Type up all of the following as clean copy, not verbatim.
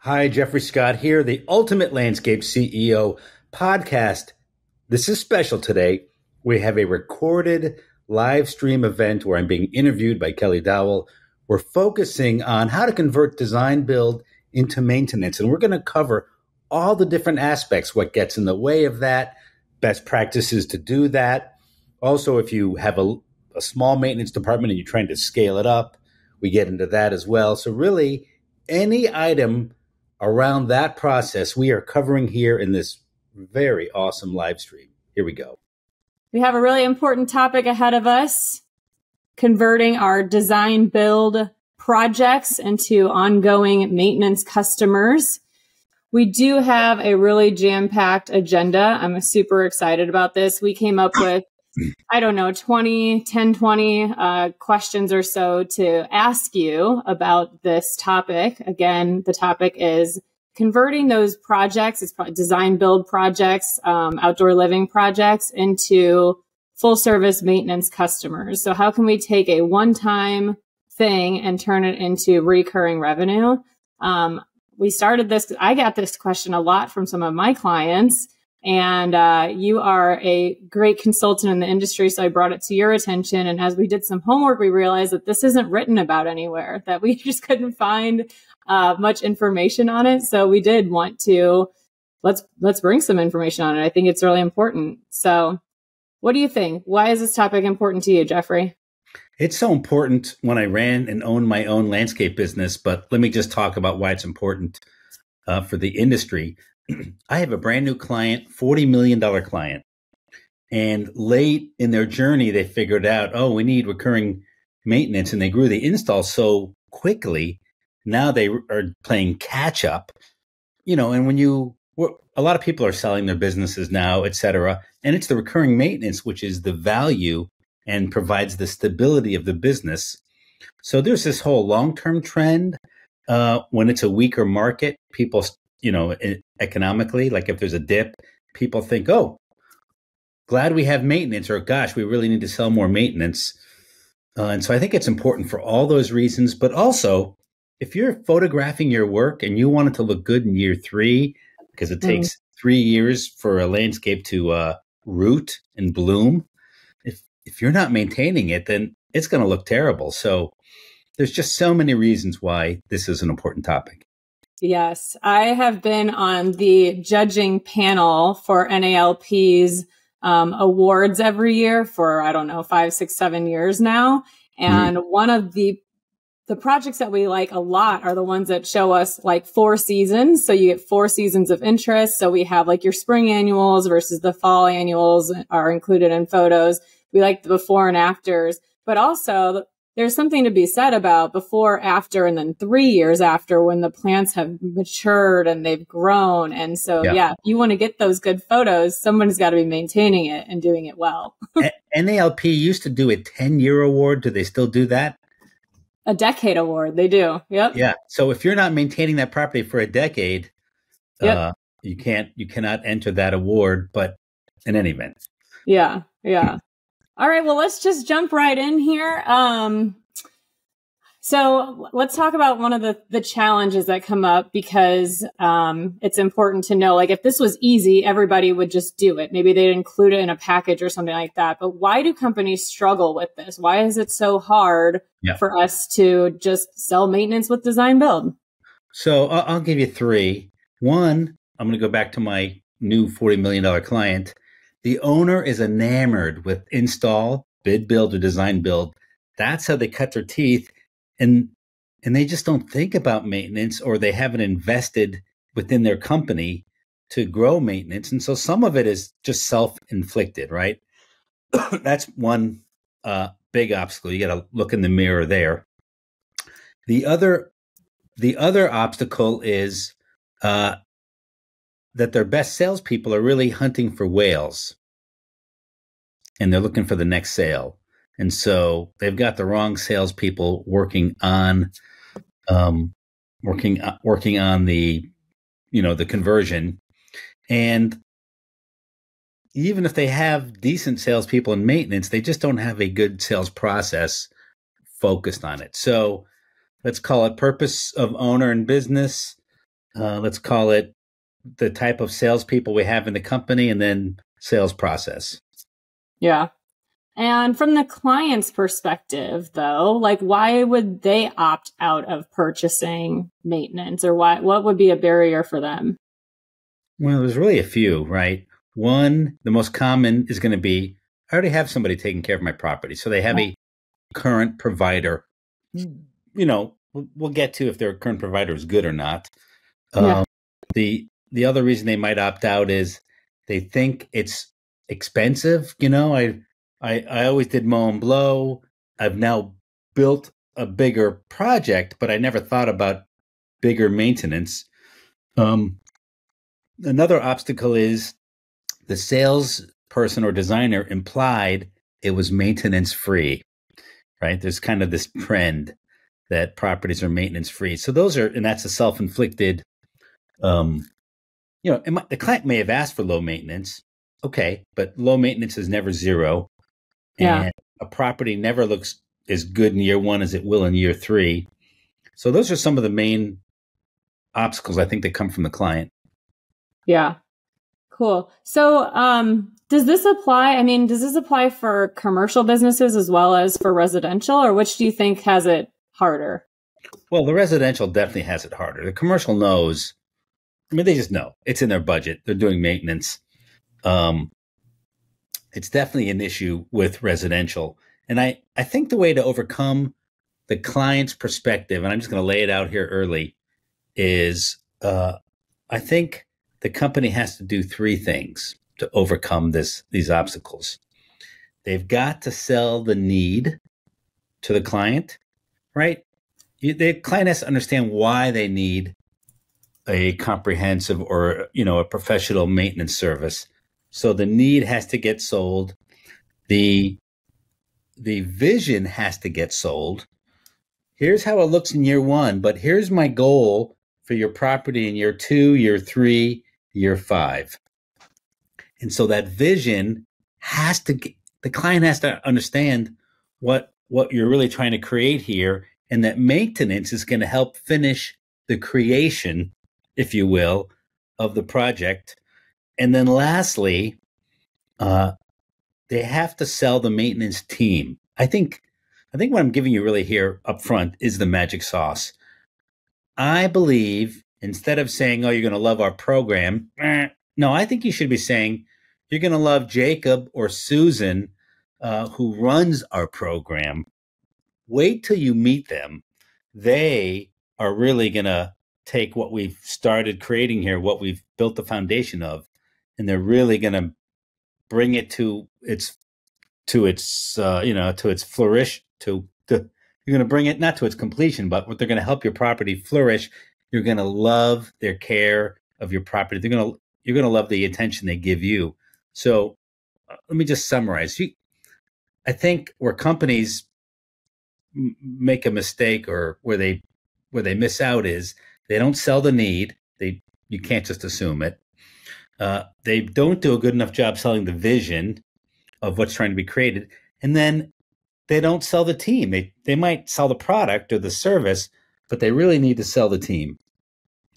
Hi, Jeffrey Scott here, the Ultimate Landscape CEO podcast. This is special today. We have a recorded live stream event where I'm being interviewed by Kelly Dowell. We're focusing on how to convert design build into maintenance, and we're going to cover all the different aspects, what gets in the way of that, best practices to do that. Also, if you have a small maintenance department and you're trying to scale it up, we get into that as well. So really, any item around that process we are covering here in this very awesome live stream. Here we go. We have a really important topic ahead of us, converting our design build projects into ongoing maintenance customers. We do have a really jam-packed agenda. I'm super excited about this. We came up with 20 questions or so to ask you about this topic. Again, the topic is converting those projects, it's design build projects, outdoor living projects into full service maintenance customers. So how can we take a one-time thing and turn it into recurring revenue? We started this, I got this question a lot from some of my clients. And you are a great consultant in the industry, so I brought it to your attention. And as we did some homework, we realized that this isn't written about anywhere, that we just couldn't find much information on it. So we did want to, let's bring some information on it. I think it's really important. So what do you think? Why is this topic important to you, Jeffrey? It's so important when I ran and owned my own landscape business, but let me just talk about why it's important for the industry. I have a brand new client, $40 million client. And late in their journey, they figured out, we need recurring maintenance. And they grew the install so quickly. Now they are playing catch up, and a lot of people are selling their businesses now, et cetera. And it's the recurring maintenance, which is the value and provides the stability of the business. So there's this whole long-term trend. When it's a weaker market, people economically, like if there's a dip, people think, glad we have maintenance, or gosh, we really need to sell more maintenance. And so I think it's important for all those reasons. But also, if you're photographing your work and you want it to look good in year 3, because it takes 3 years for a landscape to root and bloom, if you're not maintaining it, then it's going to look terrible. So there's just so many reasons why this is an important topic. Yes, I have been on the judging panel for NALP's awards every year for, 5, 6, 7 years now. And one of the projects that we like a lot are the ones that show us like 4 seasons. So you get 4 seasons of interest. So we have like your spring annuals versus the fall annuals are included in photos. We like the before and afters, but also there's something to be said about before, after, and then 3 years after when the plants have matured and they've grown. And so, if you want to get those good photos, someone's got to be maintaining it and doing it well. NALP used to do a 10-year award. Do they still do that? A decade award. They do. Yep. Yeah. So if you're not maintaining that property for a decade, you cannot enter that award, but in any event. Yeah. Yeah. All right, well, let's just jump right in here. So let's talk about one of the challenges that come up because it's important to know, like, if this was easy, everybody would just do it. Maybe they'd include it in a package or something like that. But why do companies struggle with this? Why is it so hard for us to just sell maintenance with design build? So I'll give you 3. One, I'm going to go back to my new $40 million client. The owner is enamored with install, bid build, or design build. That's how they cut their teeth. And they just don't think about maintenance, or they haven't invested within their company to grow maintenance. And so some of it is just self-inflicted, right? That's one big obstacle. You got to look in the mirror there. The other obstacle is that their best salespeople are really hunting for whales, and they're looking for the next sale. And so they've got the wrong salespeople working on the the conversion. And even if they have decent salespeople in maintenance, they just don't have a good sales process focused on it. So let's call it purpose of owner and business. let's call it the type of salespeople we have in the company, and then sales process. Yeah. And from the client's perspective, though, like why would they opt out of purchasing maintenance, or what would be a barrier for them? Well, there's really a few, right? One, the most common is going to be, I already have somebody taking care of my property. So they have a current provider. We'll get to if their current provider is good or not. Yeah. The other reason they might opt out is they think it's expensive. I always did mow and blow. I've now built a bigger project, but I never thought about bigger maintenance. Another obstacle is the salesperson or designer implied it was maintenance free, right? There's kind of this trend that properties are maintenance free. So and that's a self-inflicted, the client may have asked for low maintenance. Okay. But low maintenance is never zero. Yeah. And a property never looks as good in year one as it will in year three. So those are some of the main obstacles I think that come from the client. Yeah. Cool. So, does this apply? I mean, does this apply for commercial businesses as well as for residential, or which do you think has it harder? Well, the residential definitely has it harder. The commercial knows. I mean, they just know it's in their budget. They're doing maintenance. It's definitely an issue with residential. And I think the way to overcome the client's perspective, and I'm just going to lay it out here early, is I think the company has to do three things to overcome these obstacles. They've got to sell the need to the client, right? The client has to understand why they need a comprehensive or a professional maintenance service. So the need has to get sold. The vision has to get sold. Here's how it looks in year one, but here's my goal for your property in year 2, year 3, year 5. And so that vision the client has to understand what you're really trying to create here, and that maintenance is going to help finish the creation, if you will, of the project. And then lastly, they have to sell the maintenance team. I think what I'm giving you really here up front is the magic sauce. I believe instead of saying, oh, you're going to love our program, no, I think you should be saying you're going to love Jacob or Susan, who runs our program. Wait till you meet them. They are really going to take what we've started creating here, what we've built the foundation of, and they're really going to bring it to its flourish. You're going to bring it not to its completion, but they're going to help your property flourish. You're going to love their care of your property. You're going to love the attention they give you. So let me just summarize. I think where companies make a mistake or where they miss out is they don't sell the need. You can't just assume it. They don't do a good enough job selling the vision of what's trying to be created, and then they don't sell the team. They might sell the product or the service, but they really need to sell the team.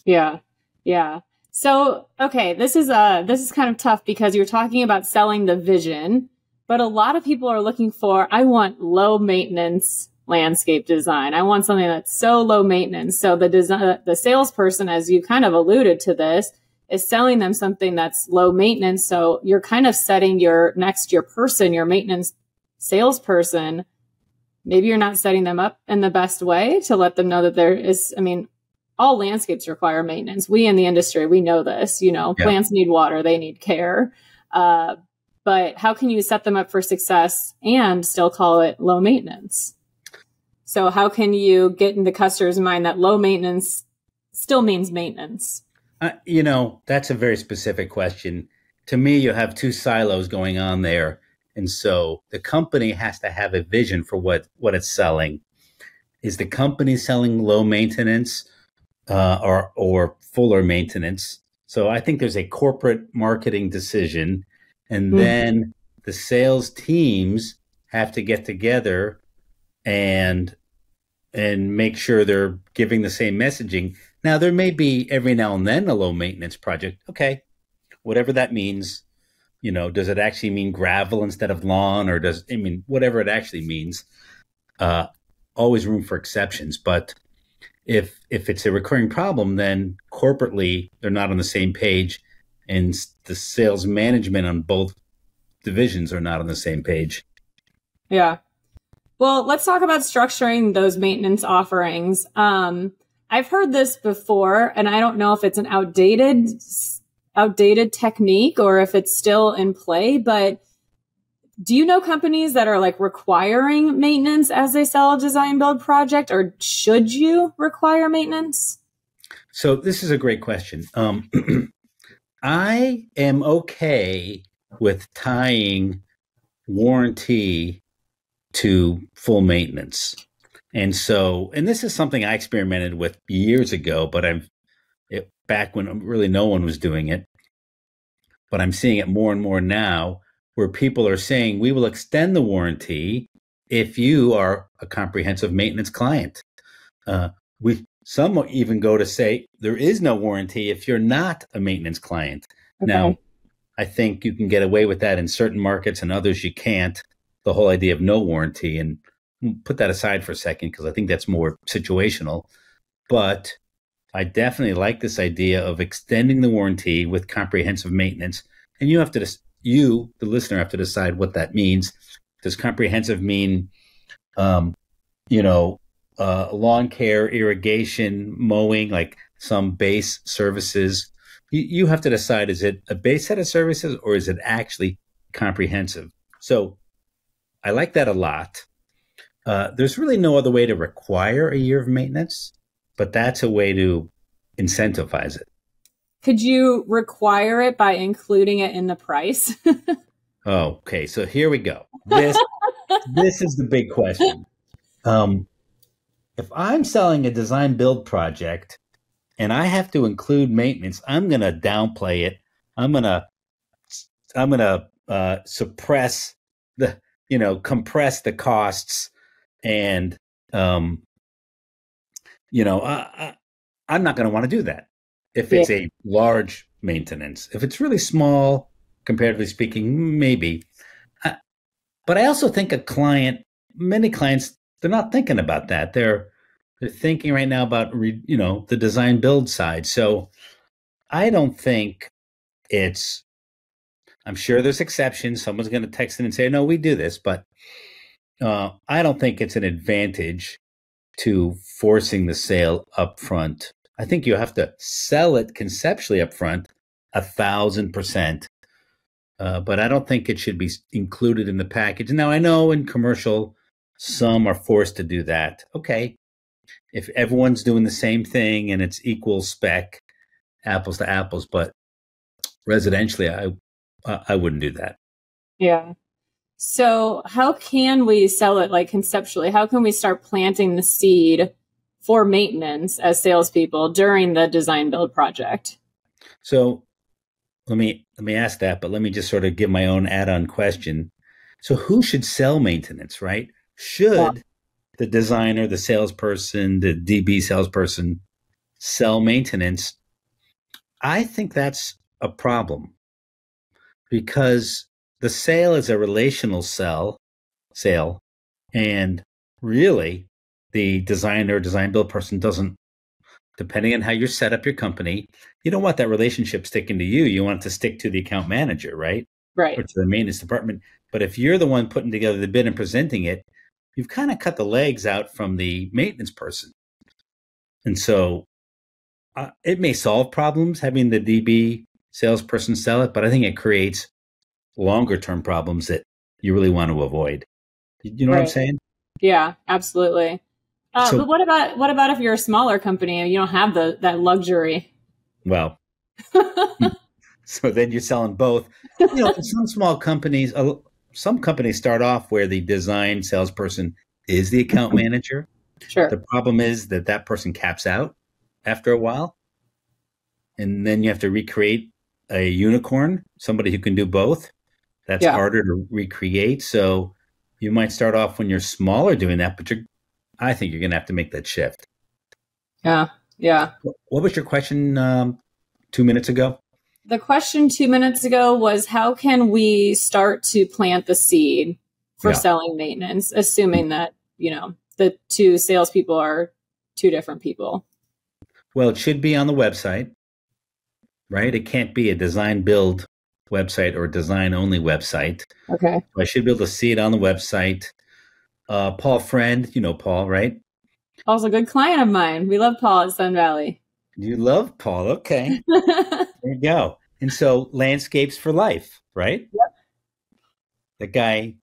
Yeah. Yeah. So, okay, this is kind of tough because you're talking about selling the vision, but a lot of people are looking for, I want low maintenance landscape design. I want something that's so low maintenance. So the salesperson, as you kind of alluded to this, is selling them something that's low maintenance. So you're kind of setting your maintenance salesperson, maybe you're not setting them up in the best way to let them know that there is, all landscapes require maintenance. We in the industry, we know this, plants need water, they need care. But how can you set them up for success and still call it low maintenance? So how can you get in the customer's mind that low maintenance still means maintenance? That's a very specific question. To me, you have two silos going on there. And so the company has to have a vision for what it's selling. Is the company selling low maintenance or fuller maintenance? So I think there's a corporate marketing decision. And then the sales teams have to get together and make sure they're giving the same messaging. Now, there may be every now and then a low maintenance project. Okay, whatever that means. Does it actually mean gravel instead of lawn, or whatever it actually means? Always room for exceptions. But if it's a recurring problem, then corporately they're not on the same page, and the sales management on both divisions are not on the same page. Yeah. Well, let's talk about structuring those maintenance offerings. I've heard this before, and I don't know if it's an outdated technique or if it's still in play, but do you know companies that are like requiring maintenance as they sell a design build project, or should you require maintenance? So this is a great question. I am okay with tying warranty to full maintenance. And this is something I experimented with years ago, but back when really no one was doing it. But I'm seeing it more and more now, where people are saying, we will extend the warranty if you are a comprehensive maintenance client. Some will even go to say there is no warranty if you're not a maintenance client. Okay. Now, I think you can get away with that in certain markets, and others you can't. The whole idea of no warranty, and put that aside for a second because I think that's more situational. But I definitely like this idea of extending the warranty with comprehensive maintenance. And you, the listener, have to decide what that means. Does comprehensive mean, lawn care, irrigation, mowing, like some base services? You have to decide, is it a base set of services or is it actually comprehensive? So I like that a lot. There's really no other way to require a year of maintenance, but that's a way to incentivize it. Could you require it by including it in the price? Okay, so here we go. This is the big question. If I'm selling a design build project and I have to include maintenance, I'm going to downplay it. I'm going to suppress compress the costs, and I'm not going to want to do that if it's a large maintenance. If it's really small, comparatively speaking, maybe. But I also think many clients, they're not thinking about that. They're thinking right now about the design build side. So I don't think I'm sure there's exceptions. Someone's going to text in and say, no, we do this, but I don't think it's an advantage to forcing the sale up front. I think you have to sell it conceptually up front 1,000%. But I don't think it should be included in the package. Now, I know in commercial, some are forced to do that. Okay. If everyone's doing the same thing and it's equal spec, apples to apples, but residentially, I wouldn't do that. Yeah. So how can we sell it, like conceptually? How can we start planting the seed for maintenance as salespeople during the design build project? So let me ask that, but let me just sort of give my own add-on question. So who should sell maintenance, right? Should the designer, the salesperson, the DB salesperson sell maintenance? I think that's a problem, because the sale is a relational sale, and really the designer, design build person doesn't, depending on how you set up your company, you don't want that relationship sticking to you. You want it to stick to the account manager, right? Right. Or to the maintenance department. But if you're the one putting together the bid and presenting it, you've kind of cut the legs out from the maintenance person. And so it may solve problems having the DB salesperson sell it, but I think it creates longer term problems that you really want to avoid. You know what I'm saying? Yeah, absolutely. But what about if you're a smaller company and you don't have that luxury? Well, so then you're selling both. In some small companies, some companies start off where the design salesperson is the account manager. Sure. The problem is that person caps out after a while, and then you have to recreate a unicorn, somebody who can do both. That's harder to recreate. So you might start off when you're smaller doing that, but I think you're going to have to make that shift. Yeah. Yeah. What was your question 2 minutes ago? The question 2 minutes ago was, how can we start to plant the seed for Yeah. selling maintenance, assuming that, the two salespeople are two different people? Well, it should be on the website, right? It can't be a design build website or design only website. Okay. So I should be able to see it on the website. Paul Friend, you know Paul, right? Paul's a good client of mine. We love Paul at Sun Valley. You love Paul. Okay. There you go. And so landscapes for life, right? Yep. The guy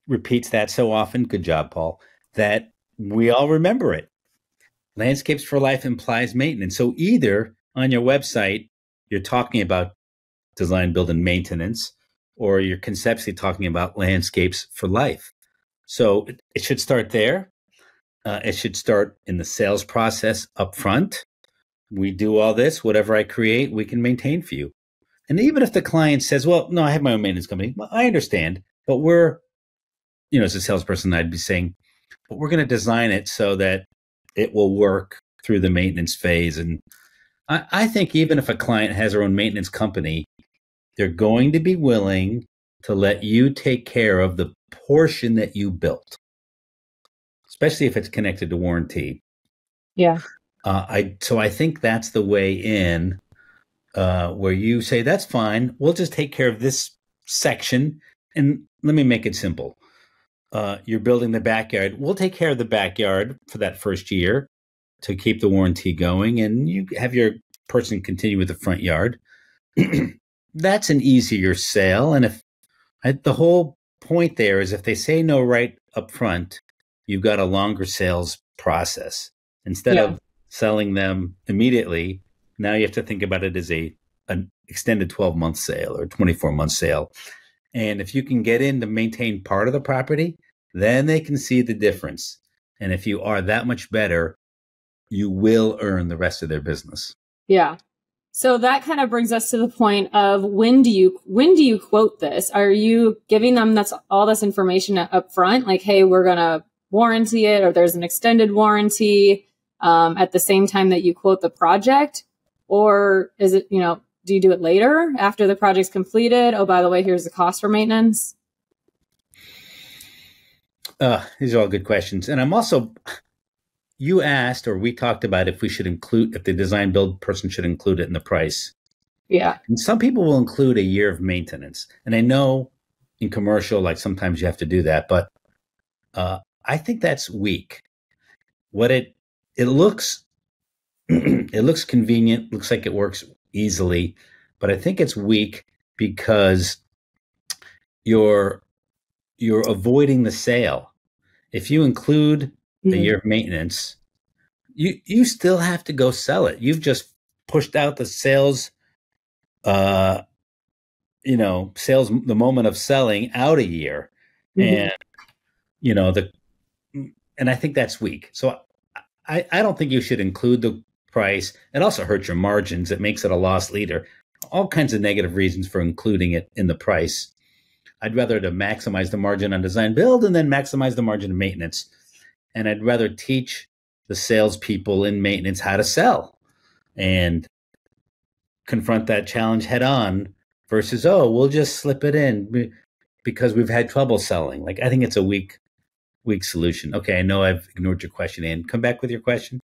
repeats that so often. Good job, Paul, that we all remember it. Landscapes for life implies maintenance. So either on your website, you're talking about design, build, and maintenance, or you're conceptually talking about landscapes for life. So it should start there. It should start in the sales process up front. We do all this, whatever I create, we can maintain for you. And even if the client says, well, no, I have my own maintenance company, well, I understand, but as a salesperson, I'd be saying, but we're going to design it so that it will work through the maintenance phase. And I think even if a client has their own maintenance company, they're going to be willing to let you take care of the portion that you built, especially if it's connected to warranty. Yeah. So I think that's the way in, where you say, that's fine. We'll just take care of this section. And let me make it simple. You're building the backyard. We'll take care of the backyard for that first year to keep the warranty going. And you have your person continue with the front yard. That's an easier sale. And the whole point there is if they say no right up front, you've got a longer sales process. Instead of selling them immediately, now you have to think about it as an extended 12-month sale or 24-month sale. And if you can get in to maintain part of the property, then they can see the difference. And if you are that much better, you will earn the rest of their business. Yeah. So that kind of brings us to the point of when do you quote this? Are you giving them all this information up front? Like, hey, we're going to warranty it, or there's an extended warranty at the same time that you quote the project? Or is it, do you do it later after the project's completed? Oh, by the way, here's the cost for maintenance. These are all good questions. And you asked, or we talked about if the design build person should include it in the price. Yeah. And some people will include a year of maintenance. And I know in commercial, like sometimes you have to do that, but I think that's weak. What it looks, it looks convenient, looks like it works easily, but I think it's weak because you're avoiding the sale. If you include a year of maintenance, you still have to go sell it. You've just pushed out the sales, the moment of selling out a year. And, and I think that's weak. So I don't think you should include the price. It also hurts your margins. It makes it a loss leader. All kinds of negative reasons for including it in the price. I'd rather to maximize the margin on design build and then maximize the margin of maintenance. And I'd rather teach the salespeople in maintenance how to sell and confront that challenge head on versus, we'll just slip it in because we've had trouble selling. Like, I think it's a weak solution. Okay, I know I've ignored your question, Ann. Come back with your question.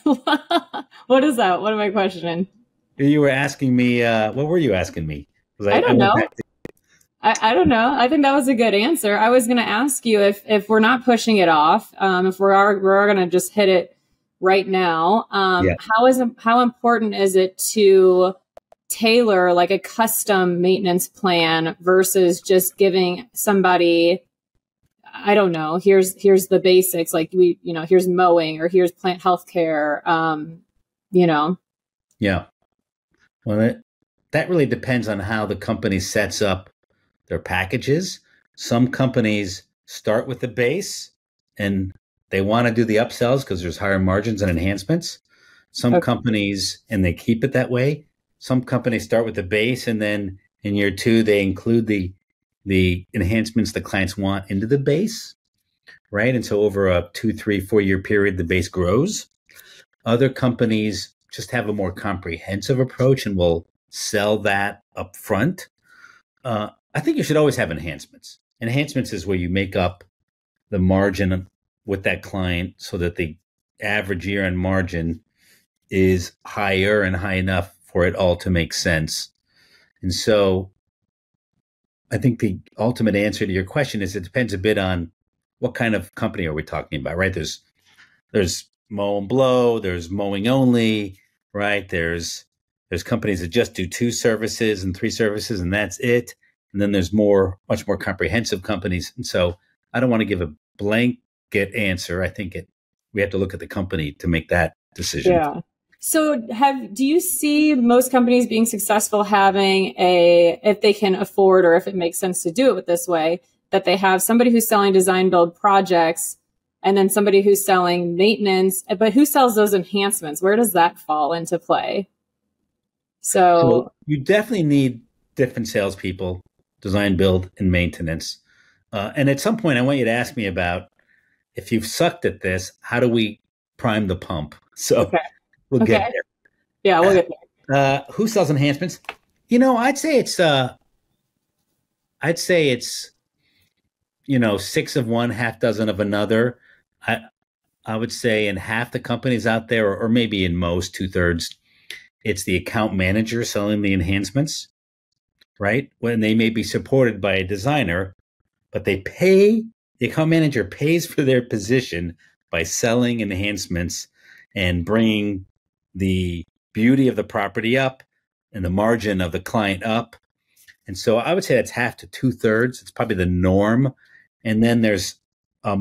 What is that? What am I questioning? You were asking me, what were you asking me? I don't know. I don't know. I think that was a good answer. I was going to ask you if we're not pushing it off, if we're going to just hit it right now. How important is it to tailor like a custom maintenance plan versus just giving somebody, I don't know, here's the basics, like here's mowing or here's plant healthcare, Yeah. Well, that really depends on how the company sets up their packages. Some companies start with the base and they want to do the upsells because there's higher margins and enhancements. Some companies, and they keep it that way. Some companies start with the base and then in year 2, they include the enhancements the clients want into the base, right? And so over a 2, 3, 4 year period, the base grows. Other companies just have a more comprehensive approach and will sell that up front. I think you should always have enhancements. Enhancements is where you make up the margin with that client so that the average year end margin is higher and high enough for it all to make sense. And so I think the ultimate answer to your question is it depends a bit on what kind of company are we talking about, right? There's mow and blow, there's mowing only, right? There's companies that just do 2 services and 3 services and that's it. And then there's much more comprehensive companies. And so I don't want to give a blanket answer. I think we have to look at the company to make that decision. Yeah. So do you see most companies being successful having if they can afford or if it makes sense to do it this way, that they have somebody who's selling design build projects and then somebody who's selling maintenance, but who sells those enhancements? Where does that fall into play? So you definitely need different salespeople, design, build, and maintenance. And at some point, I want you to ask me about if you've sucked at this, how do we prime the pump? So we'll get there. Yeah, we'll get there. Who sells enhancements? I'd say it's 6 of one, half dozen of another. I would say in half the companies out there, or maybe in most, 2/3, it's the account manager selling the enhancements, right? When they may be supported by a designer, but the account manager pays for their position by selling enhancements and bringing the beauty of the property up and the margin of the client up. And so I would say that's half to 2/3. It's probably the norm. And then there's a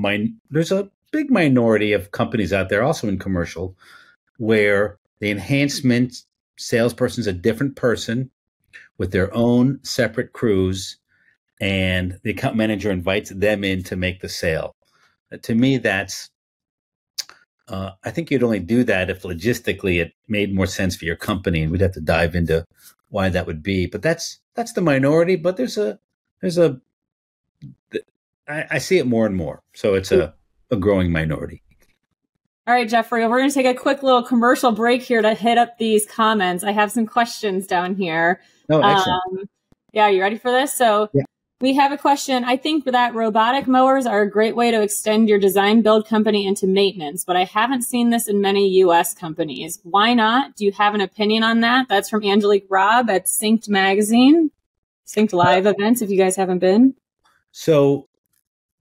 big minority of companies out there, also in commercial, where the enhancement salesperson is a different person with their own separate crews, and the account manager invites them in to make the sale. To me, that's I think you'd only do that if logistically it made more sense for your company, and we'd have to dive into why that would be. But that's the minority. But I see it more and more. So it's a growing minority. All right, Jeffrey, we're going to take a quick little commercial break here to hit up these comments. I have some questions down here. Oh, excellent. Yeah, you ready for this? So yeah. We have a question. I think that robotic mowers are a great way to extend your design build company into maintenance, but I haven't seen this in many U.S. companies. Why not? Do you have an opinion on that? That's from Angelique Robb at Synced Magazine. Synced Live events, if you guys haven't been. So,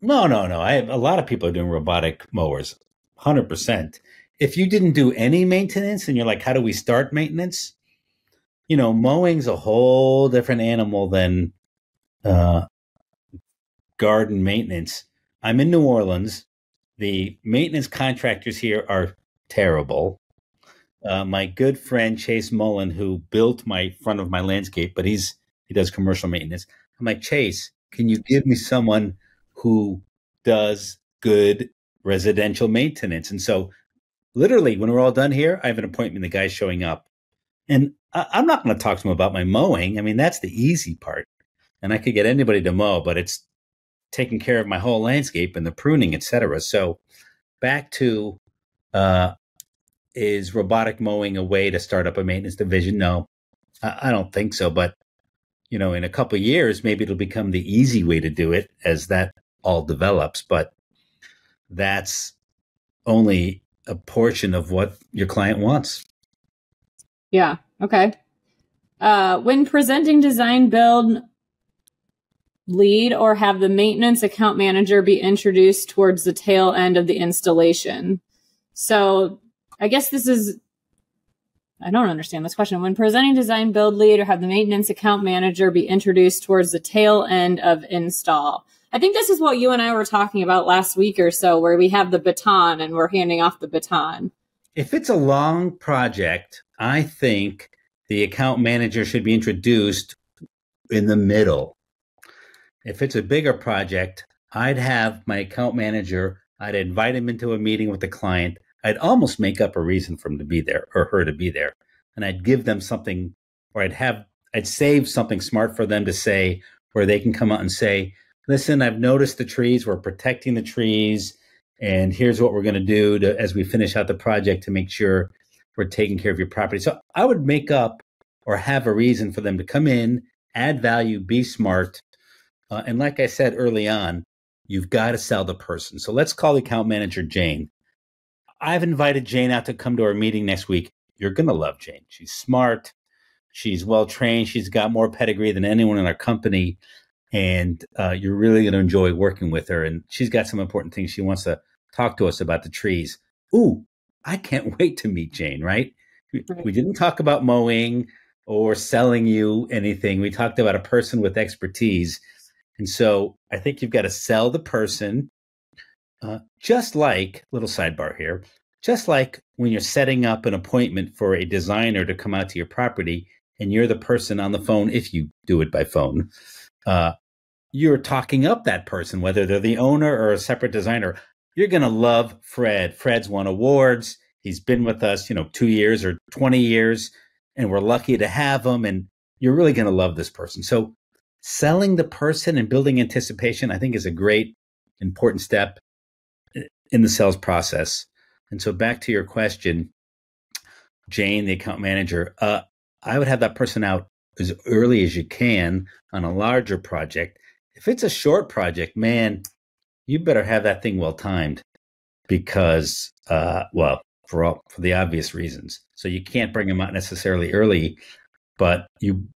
no. A lot of people are doing robotic mowers, 100%. If you didn't do any maintenance and you're like, how do we start maintenance? Mowing's a whole different animal than garden maintenance. I'm in New Orleans. The maintenance contractors here are terrible. My good friend Chase Mullen, who built my front of my landscape, but he does commercial maintenance. I'm like, Chase, can you give me someone who does good residential maintenance? And so literally when we're all done here, I have an appointment, the guy's showing up. And I'm not going to talk to him about my mowing. I mean, that's the easy part. And I could get anybody to mow, but it's taking care of my whole landscape and the pruning, et cetera. So back to, is robotic mowing a way to start up a maintenance division? No, I don't think so. But, in a couple of years, maybe it'll become the easy way to do it as that all develops. But that's only a portion of what your client wants. Yeah. Okay. When presenting design build lead, or have the maintenance account manager be introduced towards the tail end of the installation. So I guess I don't understand this question. When presenting design build lead, or have the maintenance account manager be introduced towards the tail end of install. I think this is what you and I were talking about last week or so, where we have the baton and we're handing off the baton. If it's a long project, I think the account manager should be introduced in the middle. If it's a bigger project, I'd have my account manager, I'd invite him into a meeting with the client. I'd almost make up a reason for him to be there or her to be there. And I'd give them something, or I'd save something smart for them to say, where they can come out and say, listen, I've noticed the trees, we're protecting the trees. And here's what we're going to do as we finish out the project to make sure we're taking care of your property. So I would make up or have a reason for them to come in, add value, be smart. And like I said early on, you've got to sell the person. So let's call the account manager Jane. I've invited Jane out to come to our meeting next week. You're going to love Jane. She's smart. She's well-trained. She's got more pedigree than anyone in our company. And you're really going to enjoy working with her. And she's got some important things she wants to talk to us about the trees. Ooh, I can't wait to meet Jane, right? We didn't talk about mowing or selling you anything. We talked about a person with expertise. And so I think you've got to sell the person, just like, little sidebar here, just like when you're setting up an appointment for a designer to come out to your property and you're the person on the phone, if you do it by phone, you're talking up that person, whether they're the owner or a separate designer. You're going to love Fred. Fred's won awards. He's been with us, 2 years or 20 years, and we're lucky to have him. And you're really going to love this person. So selling the person and building anticipation, I think, is a great, important step in the sales process. And so back to your question, Jane, the account manager, I would have that person out as early as you can on a larger project. If it's a short project, man, you better have that thing well timed because, for the obvious reasons. So you can't bring them out necessarily early, but you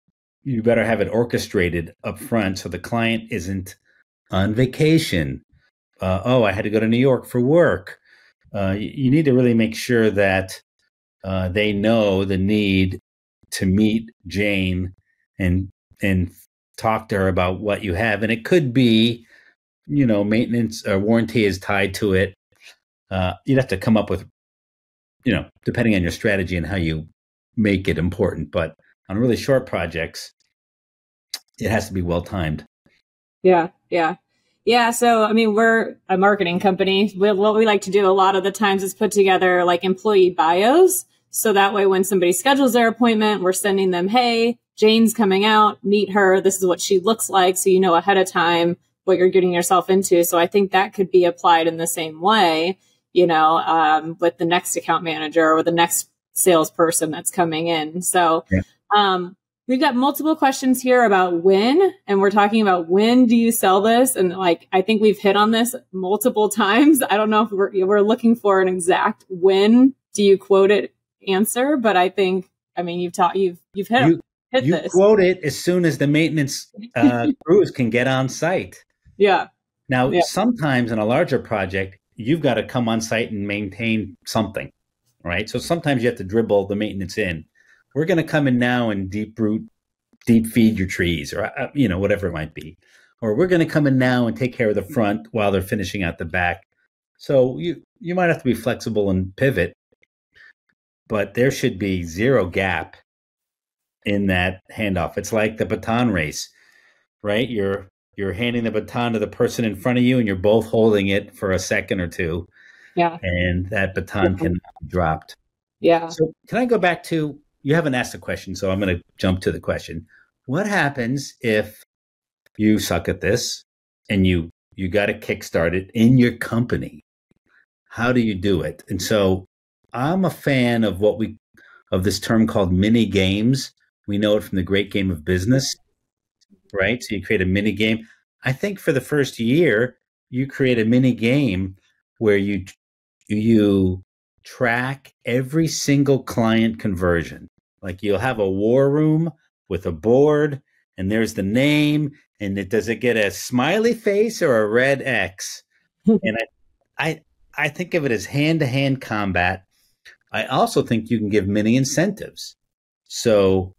better have it orchestrated up front so the client isn't on vacation. I had to go to New York for work. You need to really make sure that they know the need to meet Jane and talk to her about what you have. And it could be, maintenance or warranty is tied to it. You'd have to come up with, depending on your strategy and how you make it important. But on really short projects, it has to be well timed. Yeah. So, we're a marketing company. What we like to do a lot of the times is put together like employee bios. So that way, when somebody schedules their appointment, we're sending them, hey, Jane's coming out, meet her. This is what she looks like. So, you know, ahead of time what you're getting yourself into. So I think that could be applied in the same way, with the next account manager or the next salesperson that's coming in. So, we've got multiple questions here about when, and we're talking about when do you sell this? And I think we've hit on this multiple times. I don't know if we're looking for an exact when do you quote it answer, but I think, you've hit this. Quote it as soon as the maintenance crews can get on site. Yeah. Now, sometimes in a larger project, you've got to come on site and maintain something, right? So sometimes you have to dribble the maintenance in. We're going to come in now and deep feed your trees or, whatever it might be. Or we're going to come in now and take care of the front while they're finishing out the back. So you might have to be flexible and pivot, but there should be zero gap in that handoff. It's like the baton race, right? You're handing the baton to the person in front of you and you're both holding it for a second or two. Yeah. And that baton can be dropped. Yeah. So can I go back to, you haven't asked a question, so I'm going to jump to the question. What happens if you suck at this and you got to kickstart it in your company? How do you do it? And so I'm a fan of of this term called mini games. We know it from the great game of business, right? So you create a mini game. I think for the first year, you create a mini game where you track every single client conversion. Like you'll have a war room with a board and there's the name and does it get a smiley face or a red X? And I think of it as hand-to-hand combat. I also think you can give mini incentives. So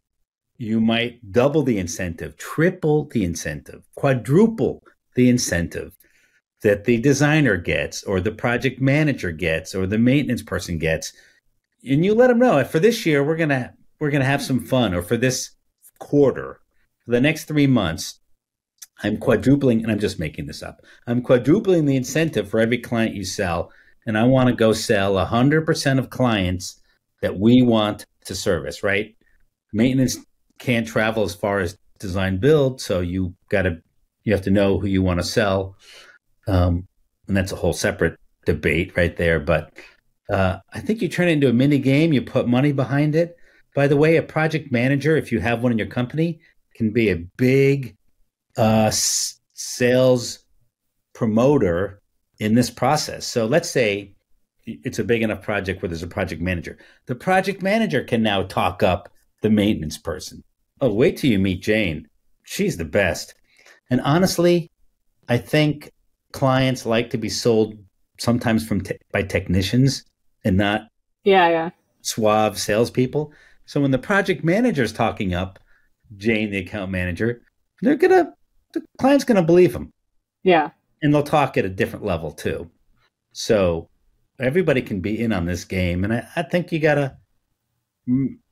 you might double the incentive, triple the incentive, quadruple the incentive that the designer gets or the project manager gets or the maintenance person gets. And you let them know, for this year, we're going to have some fun, or for this quarter, for the next 3 months, I'm quadrupling, and I'm just making this up. I'm quadrupling the incentive for every client you sell. And I want to go sell 100% of clients that we want to service, right? Maintenance can't travel as far as design build. So you have to know who you want to sell. And that's a whole separate debate right there. But I think you turn it into a mini game. You put money behind it. By the way, a project manager, if you have one in your company, can be a big sales promoter in this process. So let's say it's a big enough project where there's a project manager. The project manager can now talk up the maintenance person. Oh, wait till you meet Jane. She's the best. And honestly, I think clients like to be sold sometimes by technicians and not suave salespeople. So when the project manager is talking up Jane, the account manager, the client's gonna believe him. Yeah. And they'll talk at a different level too. So everybody can be in on this game. And I think you gotta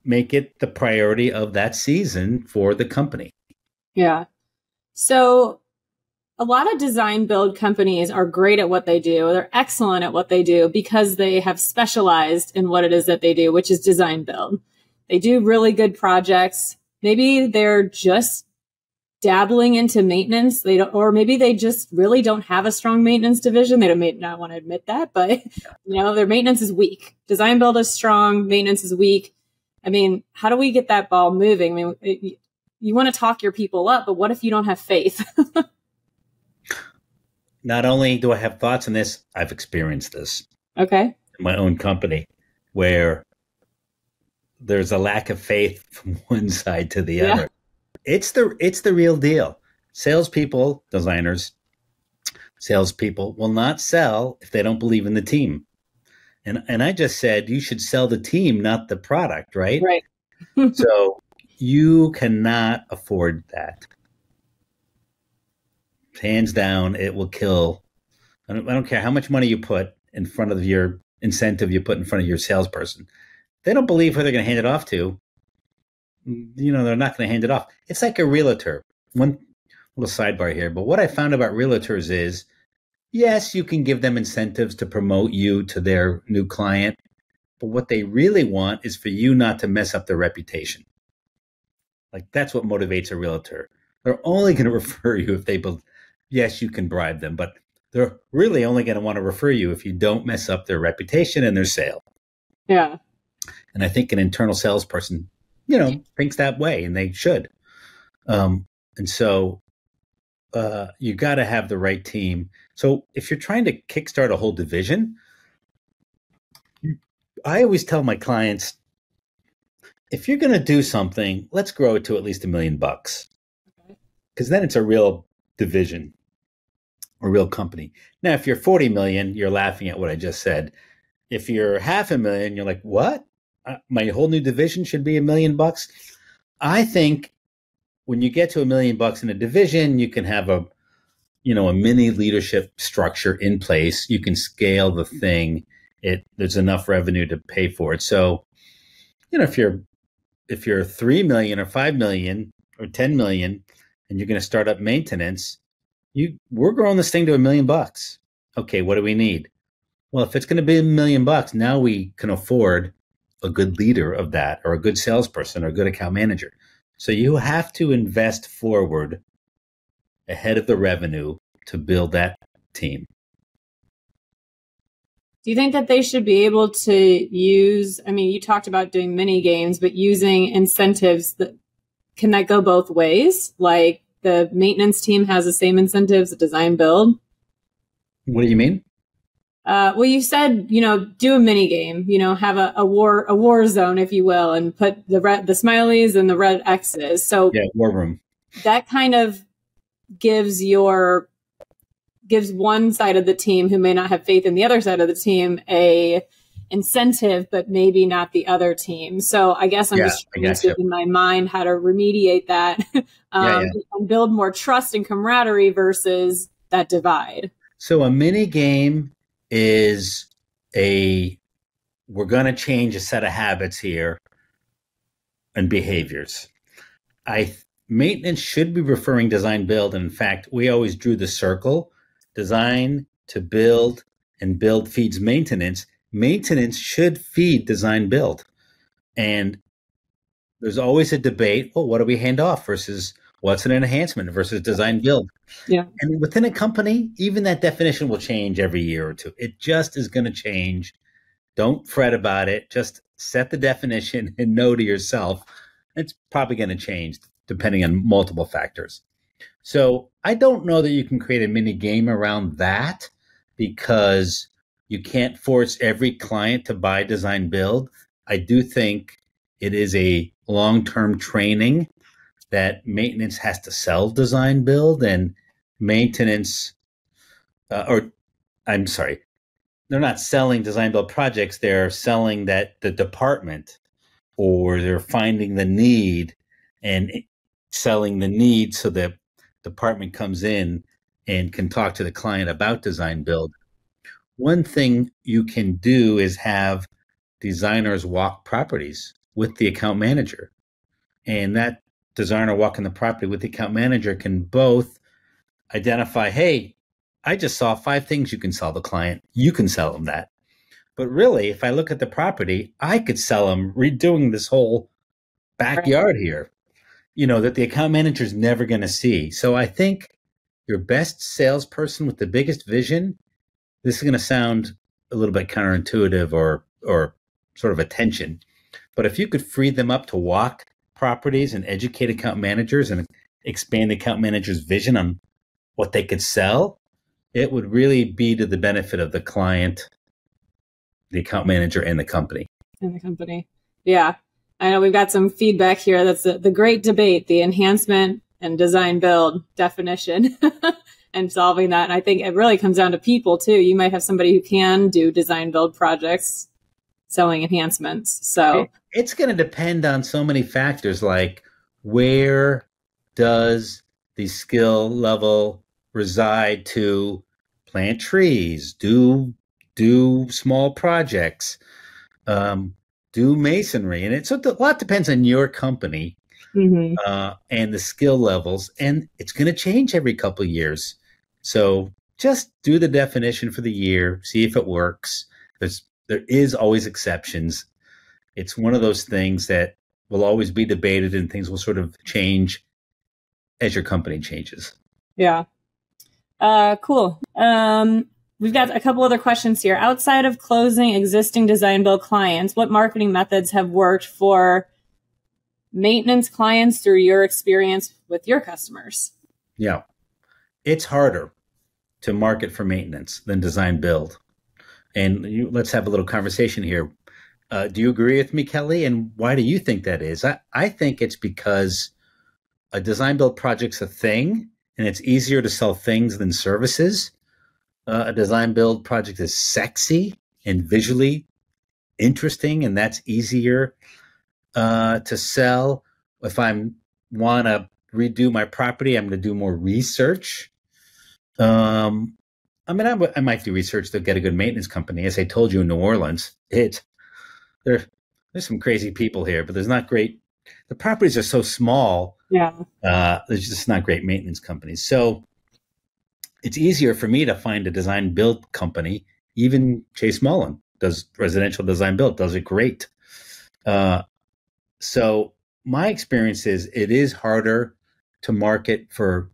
make it the priority of that season for the company. Yeah. So a lot of design build companies are great at what they do. They're excellent at what they do because they have specialized in what it is that they do, which is design build. They do really good projects. Maybe they're just dabbling into maintenance. They don't, or maybe they just really don't have a strong maintenance division. They may not want to admit that, but their maintenance is weak. Design build is strong. Maintenance is weak. I mean, how do we get that ball moving? I mean, you want to talk your people up, but what if you don't have faith? Not only do I have thoughts on this, I've experienced this. Okay. In my own company, where there's a lack of faith from one side to the other. It's the real deal. Salespeople, designers, salespeople will not sell if they don't believe in the team. And I just said you should sell the team, not the product, right? Right. So you cannot afford that. Hands down, it will kill. I don't care how much money you put in front of your incentive you put in front of your salesperson. They don't believe who they're going to hand it off to. They're not going to hand it off. It's like a realtor. One little sidebar here, but what I found about realtors is, yes, you can give them incentives to promote you to their new client, but what they really want is for you not to mess up their reputation. Like, that's what motivates a realtor. They're only going to refer you if they believe. Yes, you can bribe them, but they're really only going to want to refer you if you don't mess up their reputation and their sale. Yeah. And I think an internal salesperson, thinks that way, and they should. And so you got to have the right team. So if you're trying to kickstart a whole division, I always tell my clients, if you're going to do something, let's grow it to at least $1 million, because then it's a real division, a real company. Now, if you're 40 million, you're laughing at what I just said. If you're $500,000, you're like, what? My whole new division should be $1 million. I think when you get to $1 million in a division, you can have a mini leadership structure in place. You can scale the thing. There's enough revenue to pay for it. So, if you're 3 million or 5 million or 10 million, and you're going to start up maintenance, we're growing this thing to $1 million. Okay, what do we need? Well, if it's going to be $1 million, now we can afford a good leader of that, or a good salesperson, or a good account manager. So you have to invest forward ahead of the revenue to build that team. Do you think that they should be able to use, you talked about doing mini games, but using incentives, can that go both ways? Like the maintenance team has the same incentives, design build? What do you mean? Well, you said, do a mini game, have a war zone, if you will, and put the smileys and the red X's. So yeah, war room. That kind of gives one side of the team who may not have faith in the other side of the team a incentive, but maybe not the other team. So I guess I'm just trying to in my mind how to remediate that and build more trust and camaraderie versus that divide. So a mini game is we're going to change a set of habits here and behaviors. Maintenance should be referring design build. And in fact, we always drew the circle, design to build, and build feeds maintenance. Maintenance should feed design build. And there's always a debate. Well, what do we hand off versus What's an enhancement versus design build? Yeah. And within a company, even that definition will change every year or two. It just is going to change. Don't fret about it. Just set the definition and know to yourself it's probably going to change depending on multiple factors. So I don't know that you can create a mini game around that because you can't force every client to buy design build. I do think it is a long-term training that maintenance has to sell design build and maintenance, or I'm sorry, they're not selling design build projects. They're selling that the department, or they're finding the need and selling the need so the department comes in and can talk to the client about design build. One thing you can do is have designers walk properties with the account manager. And that designer walking the property with the account manager can both identify, hey, I just saw 5 things you can sell the client. You can sell them that. But really, if I look at the property, I could sell them redoing this whole backyard here, that the account manager is never going to see. So I think your best salesperson with the biggest vision, this is going to sound a little bit counterintuitive or sort of a tension. But if you could free them up to walk properties and educate account managers and expand the account manager's vision on what they could sell, it would really be to the benefit of the client, the account manager, and the company. Yeah. I know we've got some feedback here. That's the great debate, the enhancement and design build definition and solving that. And I think it really comes down to people too. You might have somebody who can do design build projects selling enhancements. So it's going to depend on so many factors, like where does the skill level reside to plant trees, do small projects, do masonry. And so a lot depends on your company and the skill levels. And it's going to change every couple of years. So just do the definition for the year, see if it works. There is always exceptions. It's one of those things that will always be debated and things will sort of change as your company changes. Yeah. Cool. We've got a couple other questions here. Outside of closing existing design build clients, what marketing methods have worked for maintenance clients through your experience with your customers? Yeah. It's harder to market for maintenance than design build. And let's have a little conversation here. Do you agree with me, Kelly? And why do you think that is? I think it's because a design build project's a thing, and it's easier to sell things than services. A design build project is sexy and visually interesting, and that's easier to sell. If I want to redo my property, I'm going to do more research. I might do research to get a good maintenance company. As I told you in New Orleans, there's some crazy people here, but there's not great. The properties are so small. Yeah. There's just not great maintenance companies. So it's easier for me to find a design build company. Even Chase Mullen does residential design build, does it great. So my experience is it is harder to market for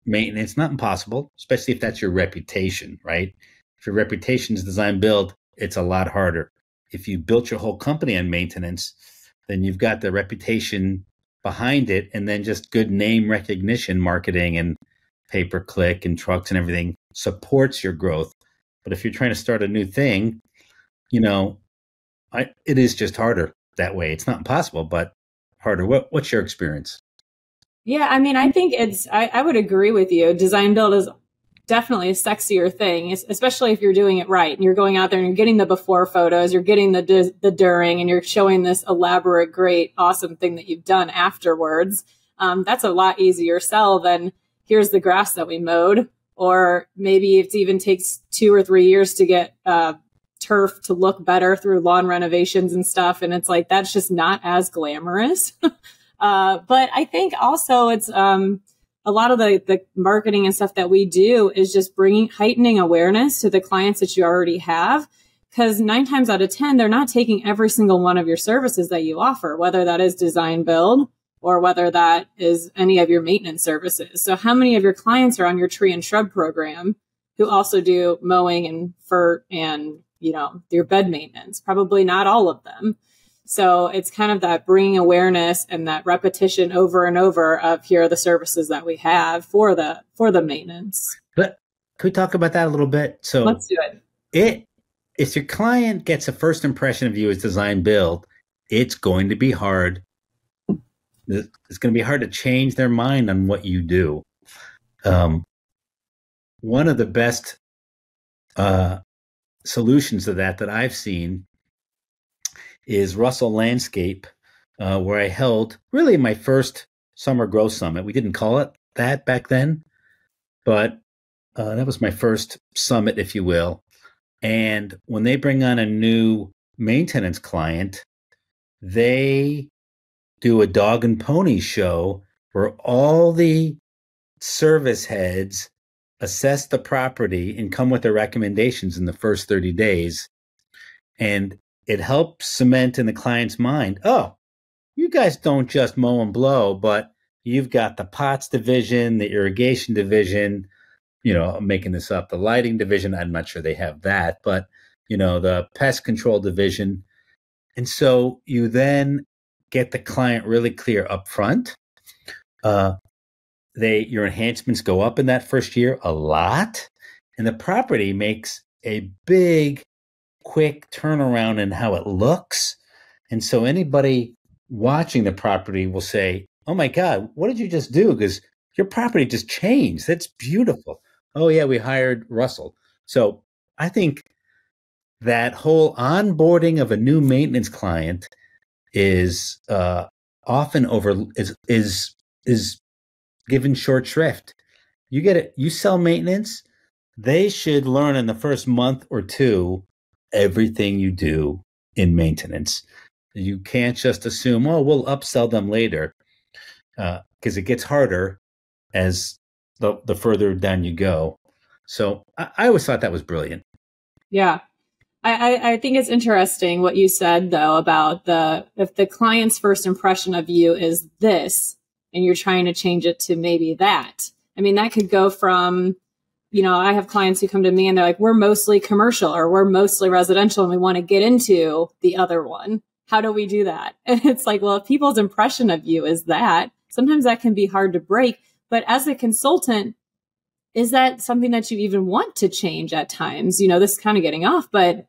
maintenance. Not impossible, especially if that's your reputation, right? If your reputation is design build, it's a lot harder. If you built your whole company on maintenance, then you've got the reputation behind it, and then just good name recognition, marketing and pay-per-click and trucks and everything supports your growth. But if you're trying to start a new thing, it is just harder that way. It's not impossible, but harder. What's your experience? Yeah, I mean, I think I would agree with you. Design build is definitely a sexier thing, especially if you're doing it right and you're going out there and you're getting the before photos, you're getting the during, and you're showing this elaborate, great, awesome thing that you've done afterwards. That's a lot easier sell than here's the grass that we mowed, or maybe it even takes 2 or 3 years to get turf to look better through lawn renovations and stuff. And it's like, that's just not as glamorous. But I think also it's a lot of the marketing and stuff that we do is just heightening awareness to the clients that you already have. Because 9 times out of 10, they're not taking every single one of your services that you offer, whether that is design build or whether that is any of your maintenance services. So how many of your clients are on your tree and shrub program who also do mowing and fert and, your bed maintenance? Probably not all of them. So it's kind of that bringing awareness and that repetition over and over of here are the services that we have for the maintenance. But could we talk about that a little bit? So Let's do it. If your client gets a first impression of you as design build, it's going to be hard. It's going to be hard to change their mind on what you do. One of the best solutions to that I've seen is Russell Landscape, where I held really my first summer growth summit. We didn't call it that back then, but that was my first summit, if you will. And when they bring on a new maintenance client, they do a dog and pony show where all the service heads assess the property and come with their recommendations in the first 30 days. And it helps cement in the client's mind, oh, you guys don't just mow and blow, but you've got the pots division, the irrigation division, I'm making this up, the lighting division. I'm not sure they have that, but, the pest control division. And so you then get the client really clear up front. Your enhancements go up in that first year a lot, and the property makes a big, quick turnaround in how it looks. And so anybody watching the property will say, oh my God, what did you just do? Because your property just changed. That's beautiful. Oh yeah, we hired Russell. So I think that whole onboarding of a new maintenance client is often is given short shrift. You sell maintenance, they should learn in the first month or two everything you do in maintenance. You can't just assume, oh, we'll upsell them later, because it gets harder as the further down you go. So I always thought that was brilliant. Yeah. I think it's interesting what you said, though, about if the client's first impression of you is this, and you're trying to change it to maybe that. I mean, that could go from, I have clients who come to me and they're like, we're mostly commercial or we're mostly residential and we want to get into the other one. How do we do that? And it's like, well, if people's impression of you is that, sometimes that can be hard to break. But as a consultant, is that something that you even want to change at times? This is kind of getting off, but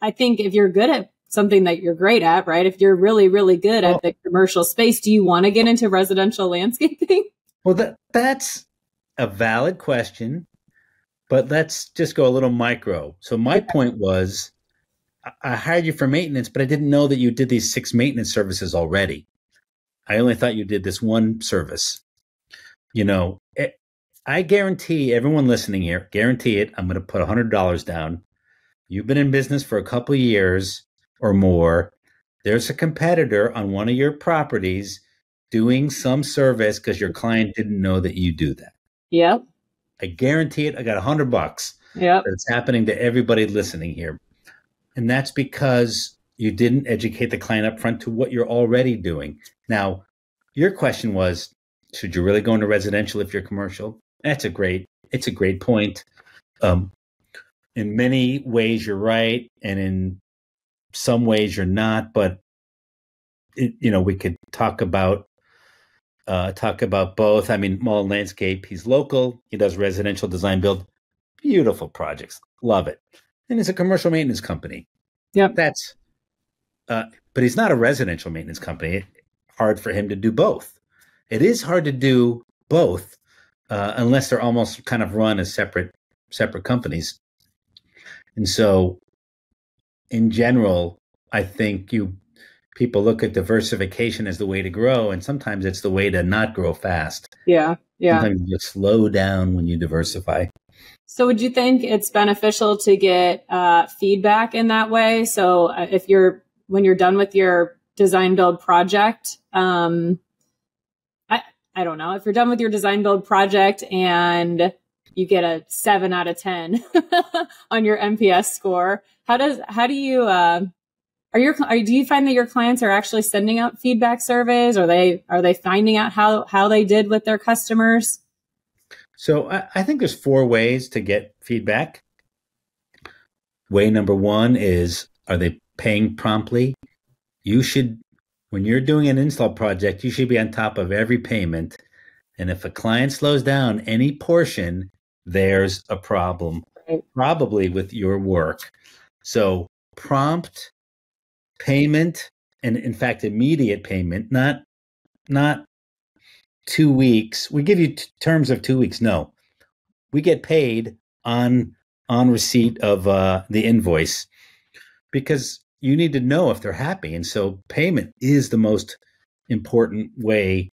I think if you're good at something that you're great at, right? If you're really, really good at the commercial space, do you want to get into residential landscaping? Well, that's a valid question, but let's just go a little micro. So my point was, I hired you for maintenance, but I didn't know that you did these 6 maintenance services already. I only thought you did this one service. I guarantee everyone listening here, guarantee it, I'm going to put $100 down. You've been in business for a couple of years or more. There's a competitor on one of your properties doing some service because your client didn't know that you do that. Yep. I guarantee it. I got $100. Yep. It's happening to everybody listening here. And that's because you didn't educate the client up front to what you're already doing. Now, your question was, should you really go into residential if you're commercial? It's a great point. In many ways, you're right. And in some ways, you're not. But, we could talk about both. I mean, Mullen Landscape, he's local. He does residential design build. Beautiful projects. Love it. And it's a commercial maintenance company. Yep. But he's not a residential maintenance company. Hard for him to do both. It is hard to do both unless they're almost kind of run as separate companies. And so, in general, I think people look at diversification as the way to grow, and sometimes it's the way to not grow fast. Yeah. Sometimes you just slow down when you diversify. So would you think it's beneficial to get feedback in that way? So when you're done with your design build project, I don't know, if you're done with your design build project and you get a 7 out of 10 on your NPS score, are Do you find that your clients are actually sending out feedback surveys? Are they finding out how they did with their customers? So I think there's 4 ways to get feedback. Way number 1 is, are they paying promptly? You should, when you're doing an install project, you should be on top of every payment. And if a client slows down any portion, there's a problem, probably with your work. So prompt payment, and in fact, immediate payment, not 2 weeks. We give you terms of 2 weeks. No, we get paid on receipt of the invoice, because you need to know if they're happy. And so payment is the most important way.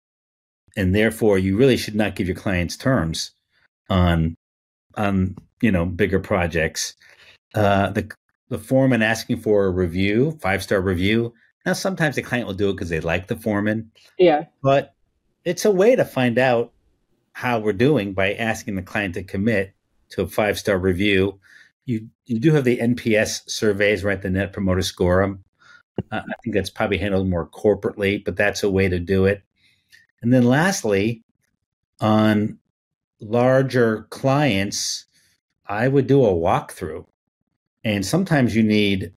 And therefore you really should not give your clients terms on bigger projects. The foreman asking for a review, 5-star review. Now, sometimes the client will do it because they like the foreman. Yeah. But it's a way to find out how we're doing by asking the client to commit to a 5-star review. You do have the NPS surveys, right? The Net Promoter Score. I think that's probably handled more corporately, but that's a way to do it. And then lastly, on larger clients, I would do a walkthrough. And sometimes you need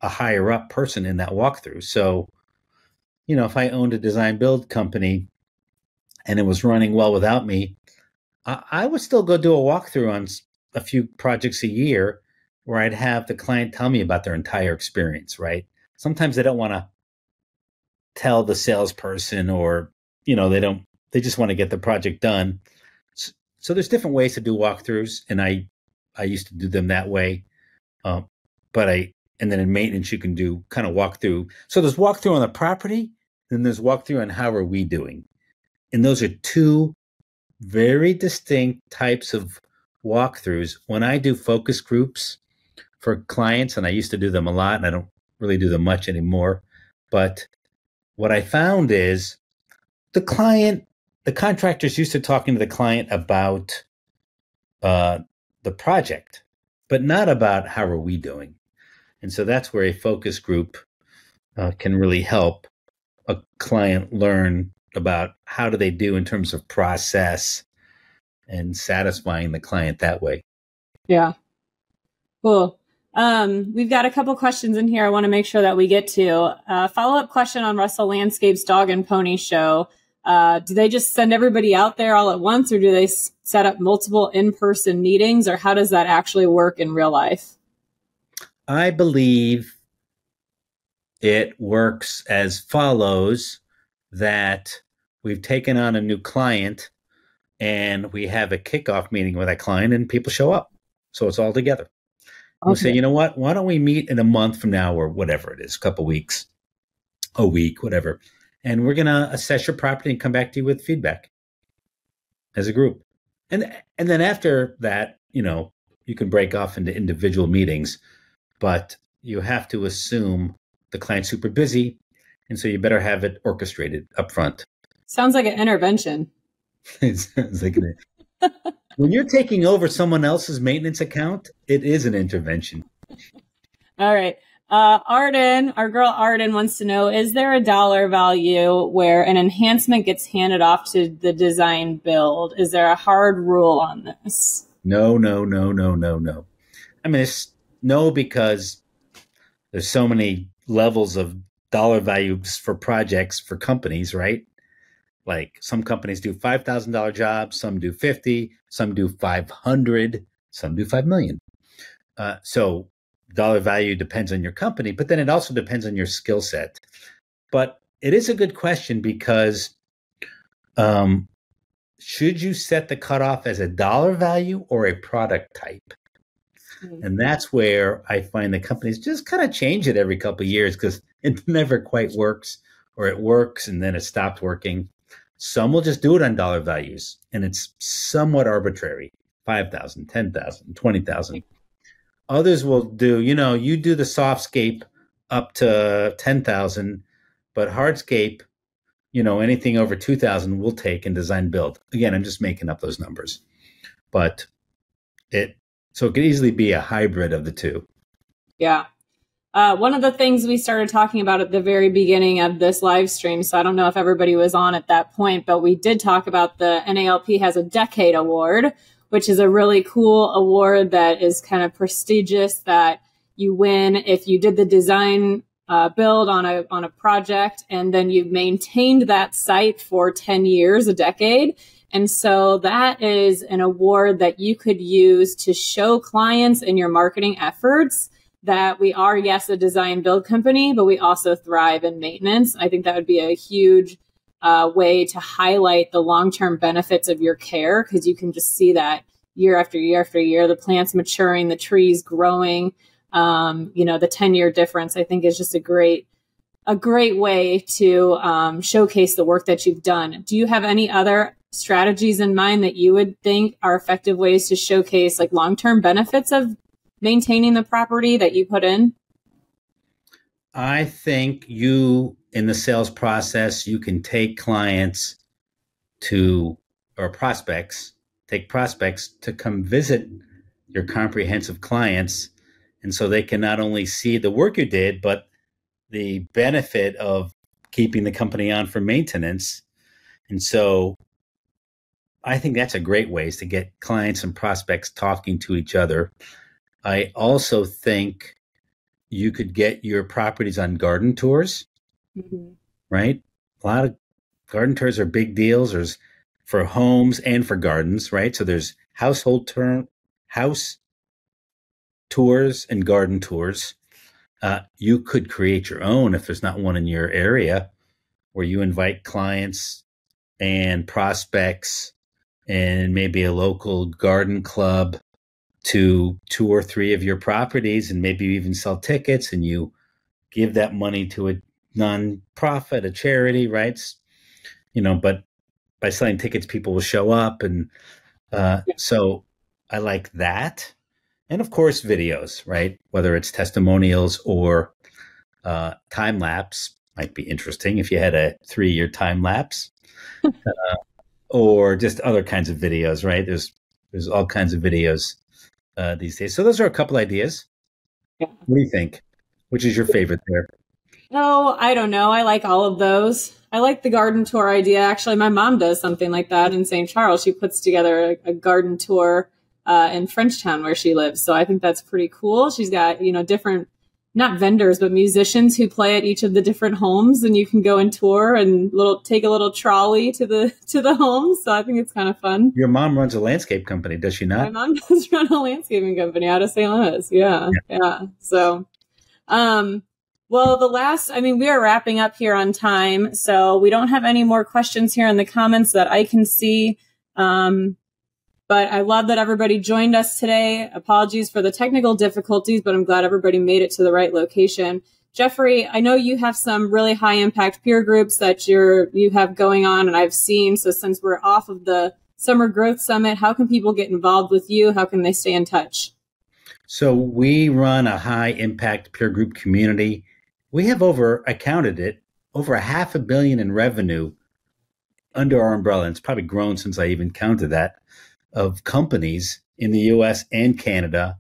a higher up person in that walkthrough. So, if I owned a design build company and it was running well without me, I would still go do a walkthrough on a few projects a year where I'd have the client tell me about their entire experience, right? Sometimes they don't want to tell the salesperson, or, they just want to get the project done. So there's different ways to do walkthroughs, and I used to do them that way. And then in maintenance, you can do kind of walkthrough. So there's walkthrough on the property, then there's walkthrough on how are we doing. And those are 2 very distinct types of walkthroughs. When I do focus groups for clients, and I used to do them a lot, and I don't really do them much anymore, but what I found is the contractor's used to talking to the client about the project, but not about how are we doing. And so that's where a focus group can really help a client learn about how do they do in terms of process and satisfying the client that way. Yeah. Cool. We've got a couple questions in here I want to make sure that we get to. Follow-up question on Russell Landscape's Dog and Pony Show. Do they just send everybody out there all at once, or do they set up multiple in-person meetings, or how does that actually work in real life? I believe it works as follows, that we've taken on a new client and we have a kickoff meeting with that client and people show up. So it's all together. Okay. We'll say, you know what, why don't we meet in a month from now, or whatever it is, a couple weeks, a week, whatever. And we're going to assess your property and come back to you with feedback as a group. And then after that, you can break off into individual meetings, but you have to assume the client's super busy. And so you better have it orchestrated up front. Sounds like an intervention. It sounds like when you're taking over someone else's maintenance account, it is an intervention. All right. Arden, our girl Arden wants to know, is there a dollar value where an enhancement gets handed off to the design build? Is there a hard rule on this? No. I mean, it's no, because there's so many levels of dollar values for projects for companies, right? Like some companies do $5,000 jobs, some do 50, some do 500, some do 5 million. So dollar value depends on your company, but then it also depends on your skill set. But it is a good question, because should you set the cutoff as a dollar value or a product type? Mm-hmm. And that's where I find the companies just kind of change it every couple of years, because it never quite works, or it works and then it stopped working. Some will just do it on dollar values, and it's somewhat arbitrary, 5,000, 10,000, 20,000. Others will do, you do the softscape up to 10,000, but hardscape, anything over 2,000 we'll take and design build. Again, I'm just making up those numbers, but it could easily be a hybrid of the two. Yeah. One of the things we started talking about at the very beginning of this live stream, so I don't know if everybody was on at that point, but we did talk about the NALP has a Decade Award, which is a really cool award that is kind of prestigious that you win if you did the design build on a project and then you maintained that site for 10 years, a decade. And so that is an award that you could use to show clients in your marketing efforts that we are, yes, a design build company, but we also thrive in maintenance. I think that would be a huge way to highlight the long-term benefits of your care, because you can just see that year after year after year, the plants maturing, the trees growing, the 10-year difference, I think is just a great way to showcase the work that you've done. Do you have any other strategies in mind that you would think are effective ways to showcase like long-term benefits of maintaining the property that you put in? I think in the sales process, you can take prospects to come visit your comprehensive clients. And so they can not only see the work you did, but the benefit of keeping the company on for maintenance. And so I think that's a great way to get clients and prospects talking to each other. I also think you could get your properties on garden tours, right? A lot of garden tours are big deals. There's for homes and for gardens, right? So there's house tours and garden tours. You could create your own if there's not one in your area, where you invite clients and prospects and maybe a local garden club to 2 or 3 of your properties, and maybe you even sell tickets and you give that money to a nonprofit, a charity, right? But by selling tickets, people will show up. And so I like that. And of course, videos, right? Whether it's testimonials or time lapse might be interesting if you had a 3-year time lapse, or just other kinds of videos, right? There's all kinds of videos these days. So those are a couple ideas. Yeah. What do you think? Which is your favorite there? Oh, I don't know. I like all of those. I like the garden tour idea. Actually, my mom does something like that in St. Charles. She puts together a garden tour in Frenchtown where she lives. So I think that's pretty cool. She's got, different, not vendors, but musicians who play at each of the different homes, and you can go and tour and take a little trolley to the homes. So I think it's kind of fun. Your mom runs a landscape company, does she not? My mom does run a landscaping company out of St. Louis. Yeah. So, well, we are wrapping up here on time, so we don't have any more questions here in the comments that I can see. But I love that everybody joined us today. Apologies for the technical difficulties, but I'm glad everybody made it to the right location. Jeffrey, I know you have some really high impact peer groups that you have going on, and I've seen. So since we're off of the Summer Growth Summit, how can people get involved with you? How can they stay in touch? So we run a high impact peer group community. We have over $500 million in revenue under our umbrella. And it's probably grown since I even counted that, of companies in the US and Canada.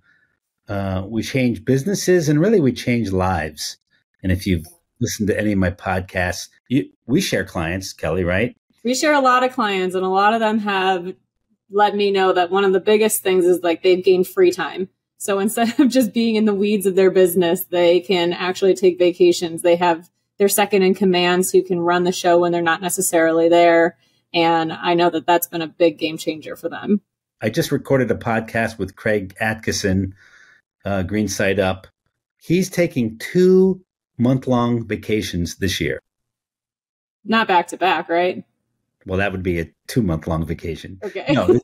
We change businesses, and really we change lives. And if you've listened to any of my podcasts, we share clients, Kelly, right? We share a lot of clients, and a lot of them have let me know that one of the biggest things is like they've gained free time. So instead of just being in the weeds of their business, they can actually take vacations. They have their second in commands who can run the show when they're not necessarily there. And I know that that's been a big game changer for them. I just recorded a podcast with Craig Atkinson, Green Side Up. He's taking 2-month-long vacations this year. Not back to back, right? Well, that would be a 2-month-long vacation. Okay. No,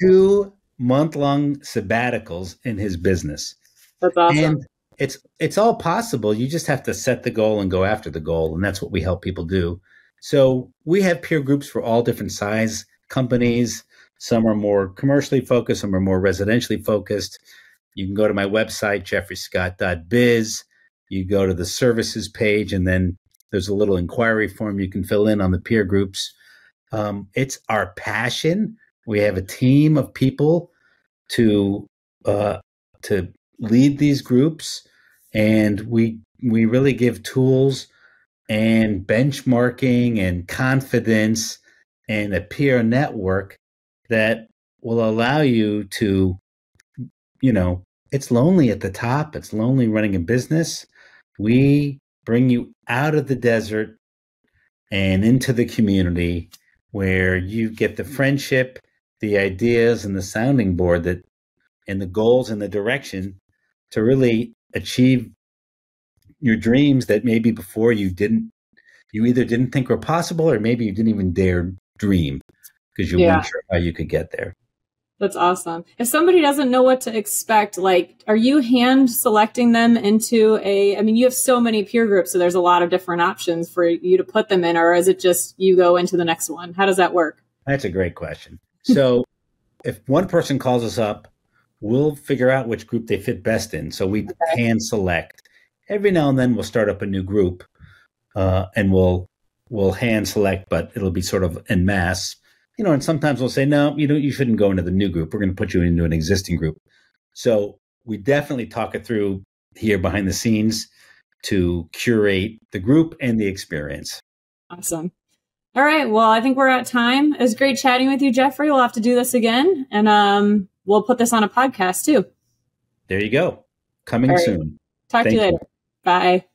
2-month-long sabbaticals in his business. That's awesome. And it's all possible. You just have to set the goal and go after the goal. And that's what we help people do. So we have peer groups for all different size companies. Some are more commercially focused. Some are more residentially focused. You can go to my website, jeffreyscott.biz. You go to the services page, and then there's a little inquiry form you can fill in on the peer groups. It's our passion. We have a team of people to lead these groups, And we really give tools and benchmarking and confidence and a peer network that will allow you to, it's lonely at the top. It's lonely running a business. We bring you out of the desert and into the community where you get the friendship, the ideas, and the sounding board and the goals and the direction to really achieve your dreams that maybe before you either didn't think were possible, or maybe you didn't even dare dream because you weren't sure how you could get there. That's awesome. If somebody doesn't know what to expect, like, are you hand selecting them into you have so many peer groups, so there's a lot of different options for you to put them in, or is it just you go into the next one? How does that work? That's a great question. So if one person calls us up, we'll figure out which group they fit best in. So we hand select. Every now and then we'll start up a new group, and we'll hand select, but it'll be sort of en masse. And sometimes we'll say, no, you shouldn't go into the new group. We're going to put you into an existing group. So we definitely talk it through here behind the scenes to curate the group and the experience. Awesome. All right. Well, I think we're at time. It was great chatting with you, Jeffrey. We'll have to do this again, and we'll put this on a podcast too. There you go. Coming soon. Talk to you later. Bye.